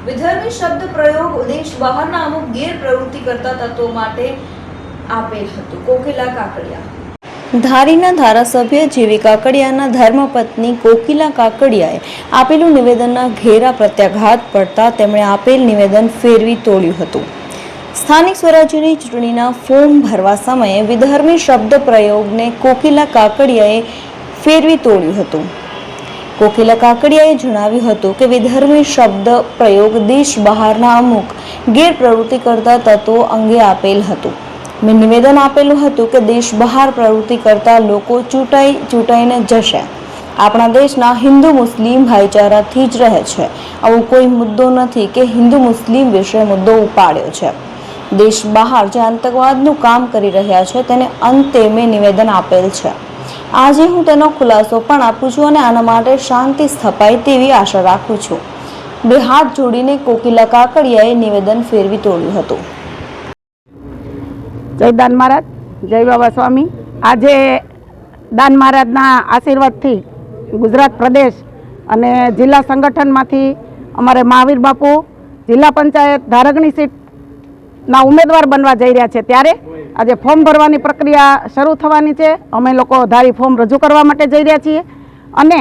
વિધર્મી શબ્દ પ્રયોગ દેશ બહારના અમુક ગેરપ્રવૃત્તિ કરતા તત્વો માટે આપેલ હતું. કોકિલા કાકડિયા. ધારીના ધારાસભ્ય જેવી કાકડિયાના ધર્મપત્ની કોકિલા કાકડિયાએ આપેલું નિવેદનના ઘેરા પ્રત્યાઘાત પડતા તેમણે આપેલ નિવેદન ફેરવી તોડ્યું હતું. સ્થાનિક સ્વરાજ્યની ચૂંટણીના ફોર્મ ભરવા સમયે વિધર્મી શબ્દ પ્રયોગને કોકિલા કાકડિયાએ ફેરવી તોડ્યું હતું. કોકિલા કાકડિયાએ જણાવ્યું હતું કે વિધર્મી શબ્દ પ્રયોગ દેશ બહારના અમુક ગેરપ્રવૃત્તિ કરતા તત્વો અંગે આપેલ હતું. મેં નિવેદન આપેલું હતું કે દેશ બહાર પ્રવૃત્તિ કરતા લોકો ચૂંટાઈને જશે. આપણા દેશના હિન્દુ મુસ્લિમ ભાઈચારાથી જ રહે છે. આવો કોઈ મુદ્દો નથી કે હિન્દુ મુસ્લિમ વિશે મુદ્દો ઉપાડ્યો છે. દેશ બહાર જે આતંકવાદનું કામ કરી રહ્યા છે તેને અંતે મેં નિવેદન આપેલ છે. આજે હું તેનો ખુલાસો પણ આપું છું અને આના માટે શાંતિ સ્થપાય તેવી આશા રાખું છું. બે હાથ જોડીને કોકિલા કાકડિયાએ નિવેદન ફેરવી તોડ્યું હતું. જય દાન મહારાજ, જય બાબા સ્વામી. આજે દાન મહારાજના આશીર્વાદથી ગુજરાત પ્રદેશ અને જિલ્લા સંગઠનમાંથી અમારે મહાવીર બાપુ જિલ્લા પંચાયત ધારગણી સીટના ઉમેદવાર બનવા જઈ રહ્યા છે. ત્યારે આજે ફોર્મ ભરવાની પ્રક્રિયા શરૂ થવાની છે. અમે લોકો ધારી ફોર્મ રજૂ કરવા માટે જઈ રહ્યા છીએ અને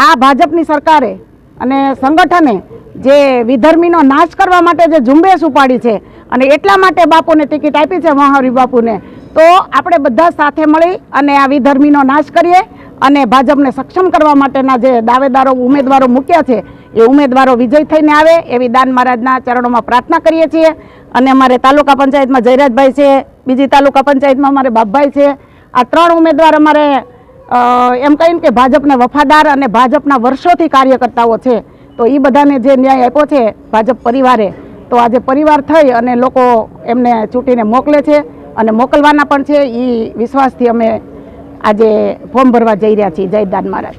આ ભાજપની સરકારે અને સંગઠને જે વિધર્મીનો નાશ કરવા માટે જે ઝુંબેશ ઉપાડી છે અને એટલા માટે બાપુને ટિકિટ આપી છે, મહાવીર બાપુને, તો આપણે બધા સાથે મળી અને આ વિધર્મીનો નાશ કરીએ અને ભાજપને સક્ષમ કરવા માટેના જે દાવેદારો ઉમેદવારો મૂક્યા છે એ ઉમેદવારો વિજય થઈને આવે એવી દાન મહારાજના ચરણોમાં પ્રાર્થના કરીએ છીએ. અને અમારે તાલુકા પંચાયતમાં જયરાજભાઈ છે, બીજી તાલુકા પંચાયતમાં અમારે બાપભાઈ છે. આ ત્રણ ઉમેદવાર અમારે એમ કહીને કે ભાજપને વફાદાર અને ભાજપના વર્ષોથી કાર્યકર્તાઓ છે. તો એ બધાને જે ન્યાય આપ્યો છે ભાજપ પરિવારે, તો આજે પરિવાર થઈ અને લોકો એમને ચૂંટીને મોકલે છે અને મોકલવાના પણ છે. એ વિશ્વાસથી અમે આજે ફોર્મ ભરવા જઈ રહ્યા છીએ. જય દાન મહારાજ.